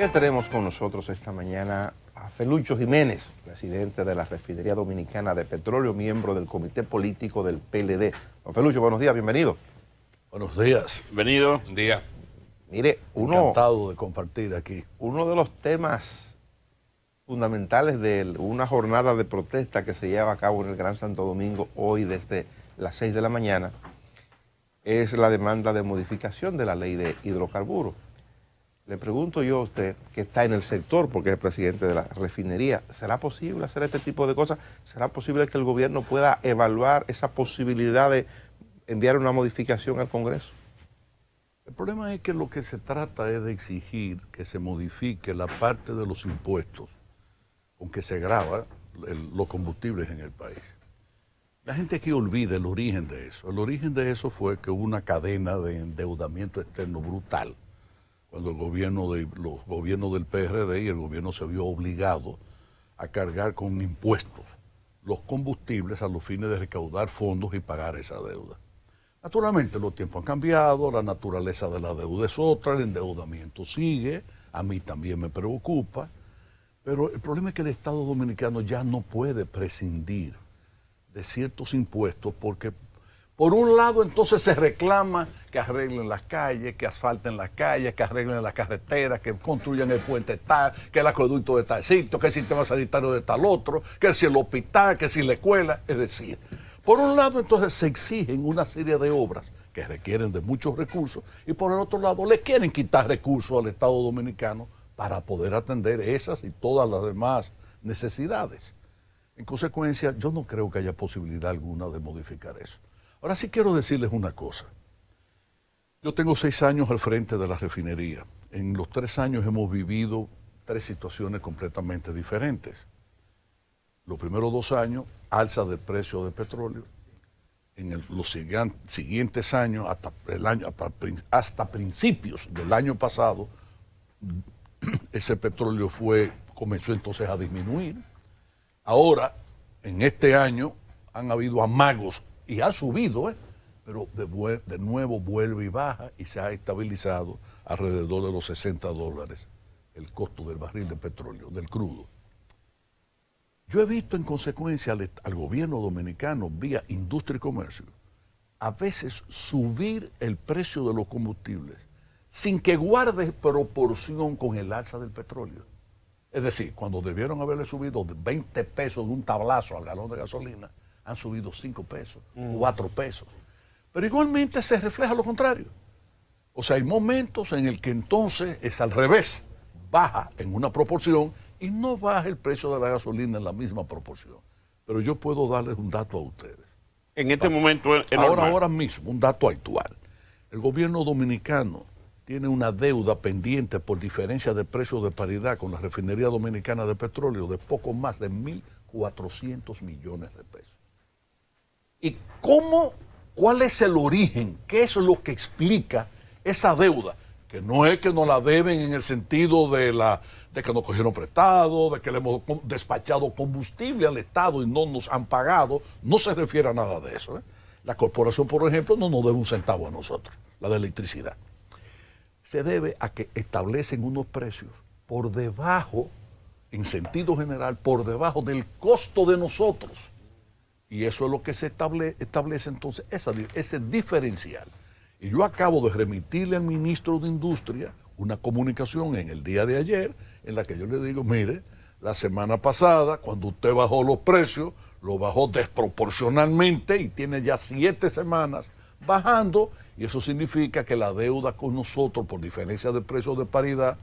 que tenemos con nosotros esta mañana a Felucho Jiménez, presidente de la Refinería Dominicana de Petróleo, miembro del Comité Político del PLD. Don Felucho, buenos días, bienvenido. Buenos días. Bienvenido. Buen día. Mire, encantado de compartir aquí. Uno de los temas fundamentales de una jornada de protesta que se lleva a cabo en el Gran Santo Domingo hoy desde las 6 de la mañana es la demanda de modificación de la ley de hidrocarburos. Le pregunto yo a usted, que está en el sector, porque es el presidente de la refinería, ¿será posible hacer este tipo de cosas? ¿Será posible que el gobierno pueda evaluar esa posibilidad de enviar una modificación al Congreso? El problema es que lo que se trata es de exigir que se modifique la parte de los impuestos con que se grava los combustibles en el país. La gente aquí olvida el origen de eso. El origen de eso fue que hubo una cadena de endeudamiento externo brutal cuando los gobiernos del PRD y el gobierno se vio obligado a cargar con impuestos los combustibles a los fines de recaudar fondos y pagar esa deuda. Naturalmente los tiempos han cambiado, la naturaleza de la deuda es otra, el endeudamiento sigue, a mí también me preocupa, pero el problema es que el Estado Dominicano ya no puede prescindir de ciertos impuestos porque por un lado entonces se reclama que arreglen las calles, que asfalten las calles, que arreglen las carreteras, que construyan el puente tal, que el acueducto de tal sitio, que el sistema sanitario de tal otro, que si el hospital, que si la escuela. Es decir, por un lado entonces se exigen una serie de obras que requieren de muchos recursos y por el otro lado le quieren quitar recursos al Estado Dominicano para poder atender esas y todas las demás necesidades. En consecuencia, yo no creo que haya posibilidad alguna de modificar eso. Ahora sí quiero decirles una cosa. Yo tengo 6 años al frente de la refinería. En los 3 años hemos vivido 3 situaciones completamente diferentes. Los primeros 2 años, alza del precio del petróleo. En los siguientes años, hasta principios del año pasado, ese petróleo comenzó entonces a disminuir. Ahora, en este año, han habido amagos y ha subido, pero de nuevo vuelve y baja y se ha estabilizado alrededor de los $60 el costo del barril de petróleo, del crudo. Yo he visto en consecuencia al gobierno dominicano, vía industria y comercio, a veces subir el precio de los combustibles sin que guarde proporción con el alza del petróleo. Es decir, cuando debieron haberle subido de 20 pesos de un tablazo al galón de gasolina, han subido 5 pesos, 4 pesos. Pero igualmente se refleja lo contrario. O sea, hay momentos en el que entonces es al revés, baja en una proporción y no baja el precio de la gasolina en la misma proporción. Pero yo puedo darles un dato a ustedes. En este momento es normal. Ahora mismo, un dato actual. El gobierno dominicano tiene una deuda pendiente por diferencia de precios de paridad con la Refinería Dominicana de Petróleo de poco más de 1.400 millones de pesos. ¿Y cuál es el origen? ¿Qué es lo que explica esa deuda? Que no es que nos la deben en el sentido de que nos cogieron prestado, de que le hemos despachado combustible al Estado y no nos han pagado. No se refiere a nada de eso. La corporación, por ejemplo, no nos debe un centavo a nosotros, la de electricidad. Se debe a que establecen unos precios por debajo, en sentido general, por debajo del costo de nosotros. Y eso es lo que se establece entonces, ese diferencial. Y yo acabo de remitirle al ministro de Industria una comunicación en el día de ayer en la que yo le digo, mire, la semana pasada, cuando usted bajó los precios, lo bajó desproporcionalmente y tiene ya 7 semanas bajando, y eso significa que la deuda con nosotros, por diferencia de precios de paridad,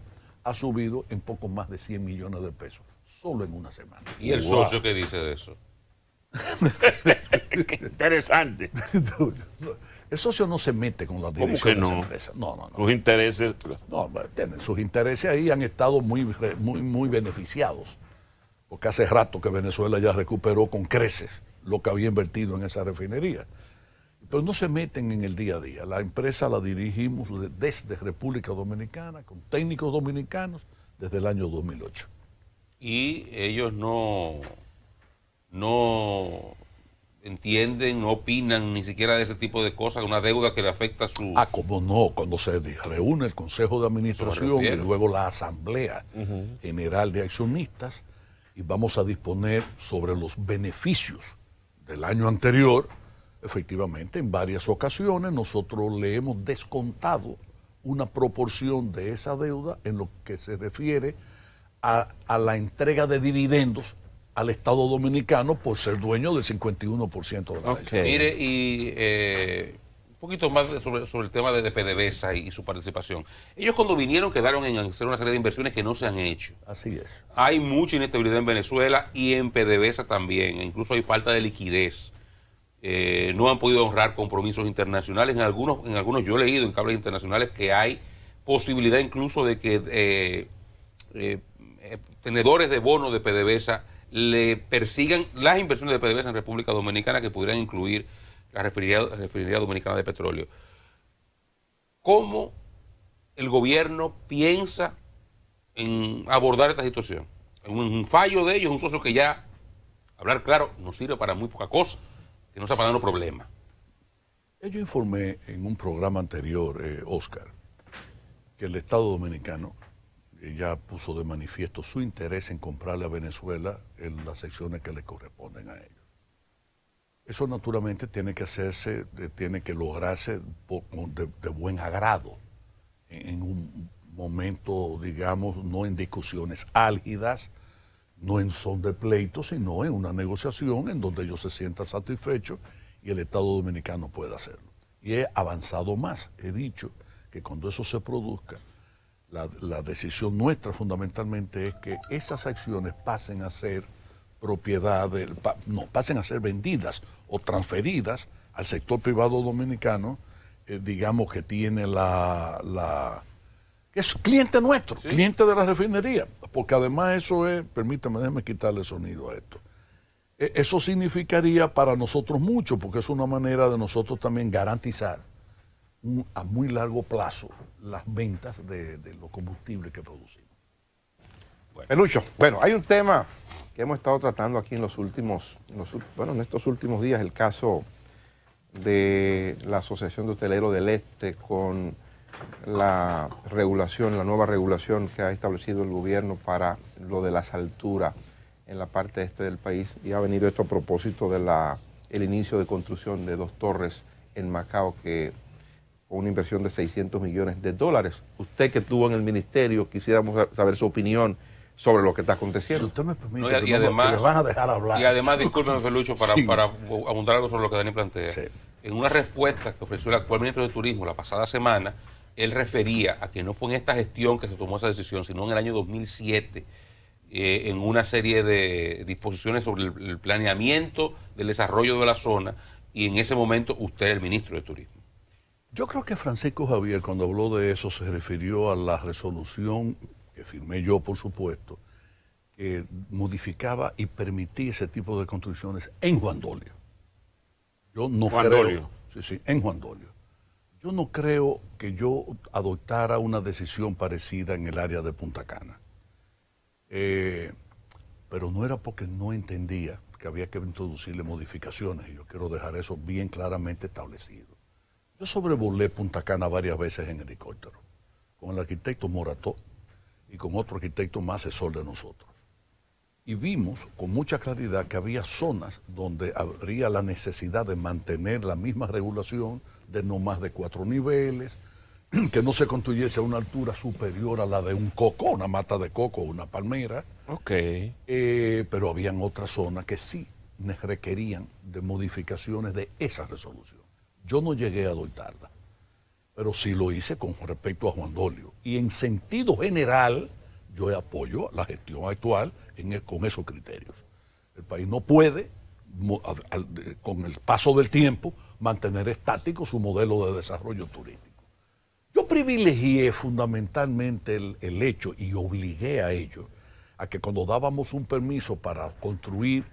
ha subido en poco más de 100 millones de pesos, solo en una semana. ¿Y el socio qué dice de eso? Qué interesante. El socio no se mete con la dirección de esa empresa. No. Sus intereses. No, tienen sus intereses ahí, han estado muy beneficiados. Porque hace rato que Venezuela ya recuperó con creces lo que había invertido en esa refinería. Pero no se meten en el día a día. La empresa la dirigimos desde República Dominicana, con técnicos dominicanos, desde el año 2008. Y ellos entienden, no opinan ni siquiera de ese tipo de cosas, una deuda que le afecta a su... Como no, cuando se reúne el Consejo de Administración y luego la Asamblea General de Accionistas, y vamos a disponer sobre los beneficios del año anterior, efectivamente, en varias ocasiones nosotros le hemos descontado una proporción de esa deuda en lo que se refiere a la entrega de dividendos al Estado Dominicano por ser dueño del 51% de la acción. Mire, y un poquito más sobre el tema de PDVSA y su participación. Ellos cuando vinieron quedaron en hacer una serie de inversiones que no se han hecho. Así es. Hay mucha inestabilidad en Venezuela y en PDVSA también, incluso hay falta de liquidez. No han podido honrar compromisos internacionales. En algunos yo he leído en cables internacionales que hay posibilidad incluso de que tenedores de bonos de PDVSA le persigan las inversiones de PDVSA en República Dominicana, que pudieran incluir la refinería dominicana de petróleo. ¿Cómo el gobierno piensa en abordar esta situación? Un fallo de ellos, un socio que ya, hablar claro, no sirve para muy poca cosa, que no está pagando problemas. Yo informé en un programa anterior, Oscar, que el Estado Dominicano ya puso de manifiesto su interés en comprarle a Venezuela en las secciones que le corresponden a ellos. Eso naturalmente tiene que hacerse, tiene que lograrse de buen agrado, en un momento, digamos, no en discusiones álgidas, no en son de pleito, sino en una negociación en donde ellos se sientan satisfechos y el Estado Dominicano pueda hacerlo. Y he avanzado más, he dicho que cuando eso se produzca, la decisión nuestra fundamentalmente es que esas acciones pasen a ser propiedad, pasen a ser vendidas o transferidas al sector privado dominicano, digamos que tiene que es cliente nuestro, ¿sí? Cliente de la refinería, porque además eso es, permítame, déjeme quitarle sonido a esto. Eso significaría para nosotros mucho, porque es una manera de nosotros también garantizar a muy largo plazo las ventas de los combustibles que producimos. Pelucho, bueno, hay un tema que hemos estado tratando aquí en en estos últimos días, el caso de la Asociación de Hoteleros del Este con la nueva regulación que ha establecido el gobierno para lo de las alturas en la parte este del país, y ha venido esto a propósito de el inicio de construcción de 2 torres en Macao, que con una inversión de $600 millones. Usted que estuvo en el ministerio, quisiéramos saber su opinión sobre lo que está aconteciendo. Si usted me permite, y además, les van a dejar hablar. Y además, discúlpeme, Felucho, para abundar algo sobre lo que Dani plantea. Sí. En una respuesta que ofreció el actual ministro de Turismo la pasada semana, él refería a que no fue en esta gestión que se tomó esa decisión, sino en el año 2007, en una serie de disposiciones sobre el planeamiento del desarrollo de la zona, y en ese momento usted es el ministro de Turismo. Yo creo que Francisco Javier, cuando habló de eso, se refirió a la resolución que firmé yo, por supuesto, que modificaba y permitía ese tipo de construcciones en Juan Dolio. Yo no creo... Sí, en Juan Dolio. Yo no creo que yo adoptara una decisión parecida en el área de Punta Cana. Pero no era porque no entendía que había que introducirle modificaciones, y yo quiero dejar eso bien claramente establecido. Yo sobrevolé Punta Cana varias veces en helicóptero, con el arquitecto Morató y con otro arquitecto más asesor de nosotros. Y vimos con mucha claridad que había zonas donde habría la necesidad de mantener la misma regulación de no más de 4 niveles, que no se construyese a una altura superior a la de un coco, una mata de coco o una palmera. Okay. Pero habían otras zonas que sí requerían de modificaciones de esa resolución. Yo no llegué a adoptarla, pero sí lo hice con respecto a Juan Dolio. Y en sentido general, yo apoyo la gestión actual con esos criterios. El país no puede, con el paso del tiempo, mantener estático su modelo de desarrollo turístico. Yo privilegié fundamentalmente el hecho, y obligué a ello, a que cuando dábamos un permiso para construir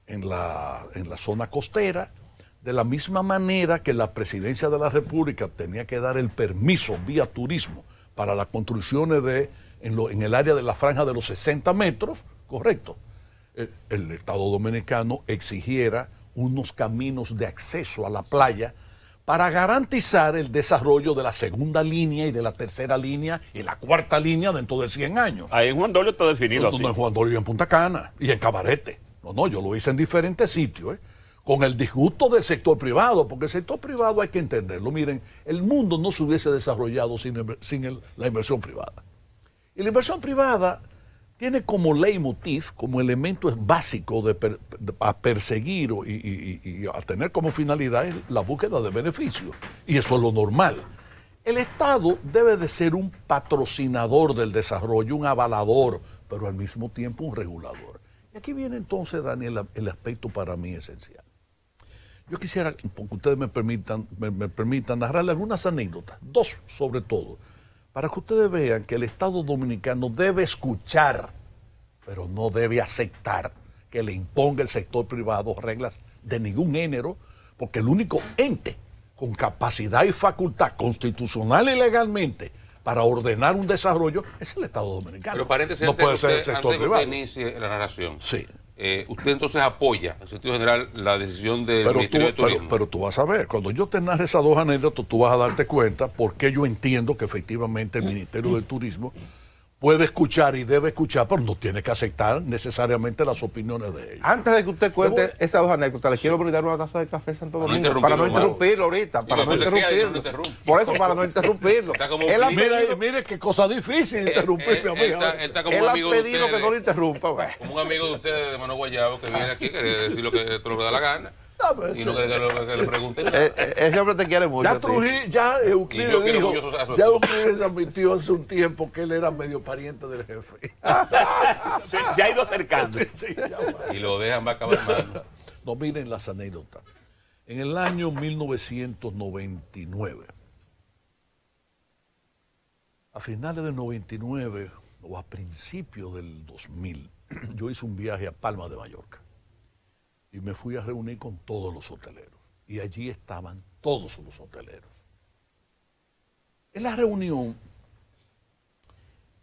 en la zona costera, de la misma manera que la Presidencia de la República tenía que dar el permiso vía turismo para las construcciones en el área de la franja de los 60 metros, correcto, el Estado Dominicano exigiera unos caminos de acceso a la playa para garantizar el desarrollo de la segunda línea y de la tercera línea y la cuarta línea dentro de 100 años. Ahí en Juan Dolio está definido así. No, en Juan Dolio y en Punta Cana y en Cabarete. No, yo lo hice en diferentes sitios, con el disgusto del sector privado, porque el sector privado hay que entenderlo. Miren, el mundo no se hubiese desarrollado sin la inversión privada. Y la inversión privada tiene como leitmotiv, como elemento básico a perseguir y a tener como finalidad la búsqueda de beneficios. Y eso es lo normal. El Estado debe de ser un patrocinador del desarrollo, un avalador, pero al mismo tiempo un regulador. Y aquí viene entonces, Daniel, el aspecto para mí esencial. Yo quisiera, porque ustedes me permitan narrarle algunas anécdotas, dos sobre todo, para que ustedes vean que el Estado dominicano debe escuchar, pero no debe aceptar que le imponga el sector privado reglas de ningún género, porque el único ente con capacidad y facultad constitucional y legalmente para ordenar un desarrollo es el Estado dominicano. Pero paréntesis, no puede ser el sector privado. Antes de que usted inicie la narración, sí. Usted entonces apoya, en sentido general, la decisión del Ministerio de Turismo. Pero tú vas a ver, cuando yo te narre esas dos anécdotas, tú vas a darte cuenta por qué yo entiendo que efectivamente el Ministerio del Turismo puede escuchar y debe escuchar, pero no tiene que aceptar necesariamente las opiniones de ellos. Antes de que usted cuente estas dos anécdotas, le quiero brindar una taza de café Santo Domingo para no interrumpirlo ahorita, para no interrumpirlo. Por eso, para no interrumpirlo. Mire qué cosa difícil interrumpirse a mí. Él ha pedido que no lo interrumpa. Como un amigo de ustedes de Mano Guayabo que viene aquí, quiere decir lo que le da la gana. Y no que le pregunten nada. Ese hombre te quiere mucho. Ya Euclides dijo, ya Euclides admitió hace un tiempo que él era medio pariente del jefe. Se ha ido acercando. Y lo dejan va a acabar mal. No, miren las anécdotas. En el año 1999, a finales del 99 o a principios del 2000, yo hice un viaje a Palma de Mallorca. Y me fui a reunir con todos los hoteleros. Y allí estaban todos los hoteleros. En la reunión,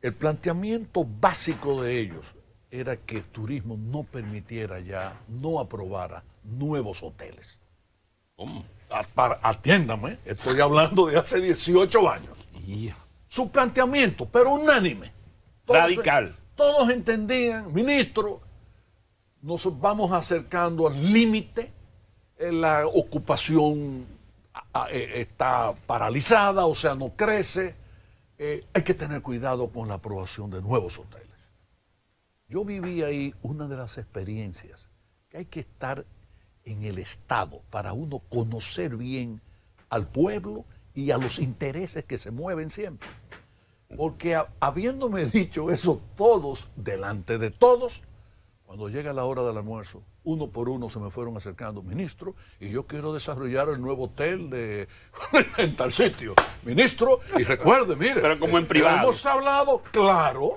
el planteamiento básico de ellos era que el turismo no permitiera ya, no aprobara nuevos hoteles. ¿Cómo? Atiéndame, estoy hablando de hace 18 años. Su planteamiento, pero unánime. Radical. Todos entendían, ministro, nos vamos acercando al límite, la ocupación está paralizada, o sea, no crece, hay que tener cuidado con la aprobación de nuevos hoteles. Yo viví ahí una de las experiencias que hay que estar en el Estado para uno conocer bien al pueblo y a los intereses que se mueven siempre. Porque habiéndome dicho eso todos, delante de todos, cuando llega la hora del almuerzo, uno por uno se me fueron acercando, ministro, y yo quiero desarrollar el nuevo hotel en tal sitio. Ministro, y recuerde, mire. Pero como en privado. Hemos hablado, claro,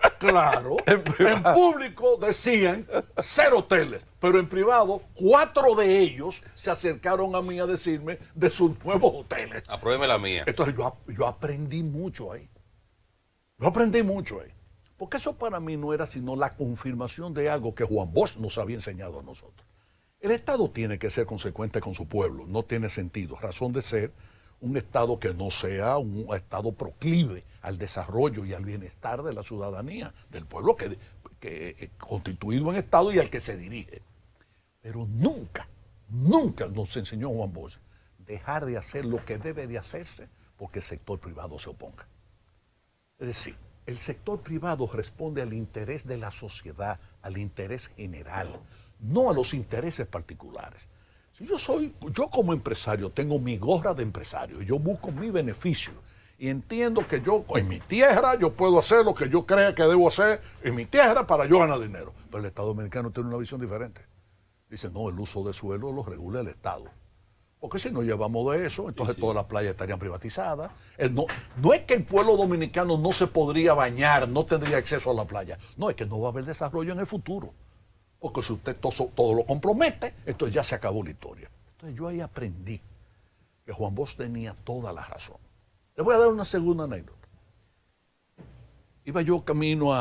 en público decían 0 hoteles, pero en privado 4 de ellos se acercaron a mí a decirme de sus nuevos hoteles. Apruébeme la mía. Entonces yo aprendí mucho ahí. Porque eso para mí no era sino la confirmación de algo que Juan Bosch nos había enseñado a nosotros. El Estado tiene que ser consecuente con su pueblo, no tiene sentido, razón de ser un Estado que no sea un Estado proclive al desarrollo y al bienestar de la ciudadanía, del pueblo que constituido en Estado y al que se dirige. Pero nunca nos enseñó Juan Bosch dejar de hacer lo que debe de hacerse porque el sector privado se oponga. Es decir, el sector privado responde al interés de la sociedad, al interés general, no a los intereses particulares. Si yo como empresario tengo mi gorra de empresario y yo busco mi beneficio y entiendo que yo en mi tierra yo puedo hacer lo que yo crea que debo hacer en mi tierra para yo ganar dinero. Pero el Estado dominicano tiene una visión diferente. Dice, no, el uso de suelo lo regula el Estado. Porque si no llevamos de eso, entonces todas las playas estarían privatizadas. No es que el pueblo dominicano no se podría bañar, no tendría acceso a la playa. No, es que no va a haber desarrollo en el futuro. Porque si usted todo lo compromete, entonces ya se acabó la historia. Entonces yo ahí aprendí que Juan Bosch tenía toda la razón. Les voy a dar una segunda anécdota. Iba yo camino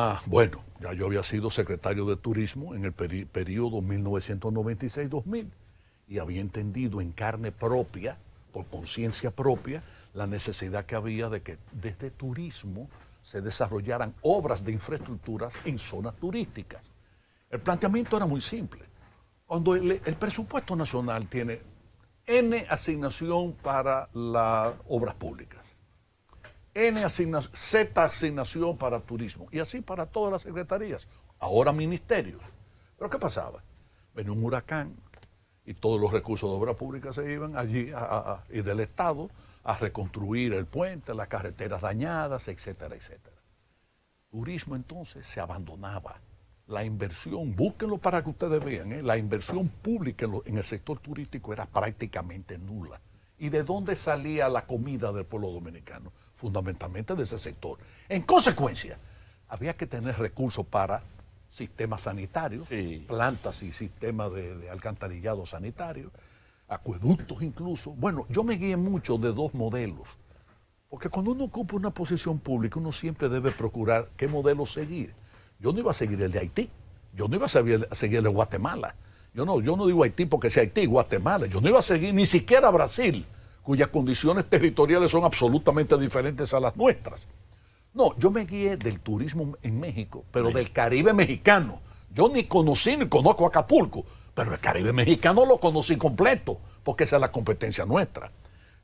ya yo había sido secretario de Turismo en el periodo 1996-2000. y había entendido en carne propia, por conciencia propia, la necesidad que había de que desde turismo se desarrollaran obras de infraestructuras en zonas turísticas. El planteamiento era muy simple. Cuando el presupuesto nacional tiene N asignación para las obras públicas, Z asignación para turismo, y así para todas las secretarías, ahora ministerios. Pero ¿qué pasaba? Venía un huracán y todos los recursos de obra pública se iban allí y del Estado a reconstruir el puente, las carreteras dañadas, etcétera, etcétera. Turismo entonces se abandonaba. La inversión, búsquenlo para que ustedes vean, la inversión pública en el sector turístico era prácticamente nula. ¿Y de dónde salía la comida del pueblo dominicano? Fundamentalmente de ese sector. En consecuencia, había que tener recursos para sistemas sanitarios, Sí. plantas y sistemas de alcantarillado sanitario, acueductos incluso. Bueno, yo me guié mucho de dos modelos, porque cuando uno ocupa una posición pública, uno siempre debe procurar qué modelo seguir. Yo no iba a seguir el de Haití, yo no iba a seguir el de Guatemala. Yo no digo Haití porque sea Haití, Guatemala. Yo no iba a seguir ni siquiera Brasil, cuyas condiciones territoriales son absolutamente diferentes a las nuestras. No, yo me guié del turismo en México, pero del Caribe mexicano. Yo ni conocí ni conozco Acapulco, pero el Caribe mexicano lo conocí completo, porque esa es la competencia nuestra.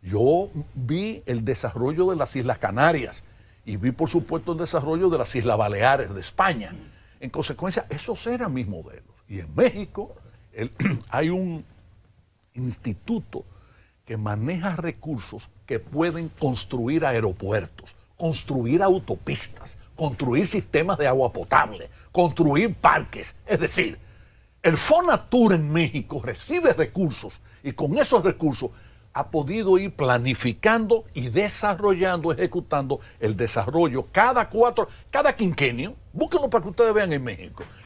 Yo vi el desarrollo de las Islas Canarias y vi, por supuesto, el desarrollo de las Islas Baleares de España. En consecuencia, esos eran mis modelos. Y en México hay un instituto que maneja recursos que pueden construir aeropuertos, construir autopistas, construir sistemas de agua potable, construir parques. Es decir, el Fonatur en México recibe recursos y con esos recursos ha podido ir planificando y desarrollando, ejecutando el desarrollo cada quinquenio. Búsquenlo para que ustedes vean en México.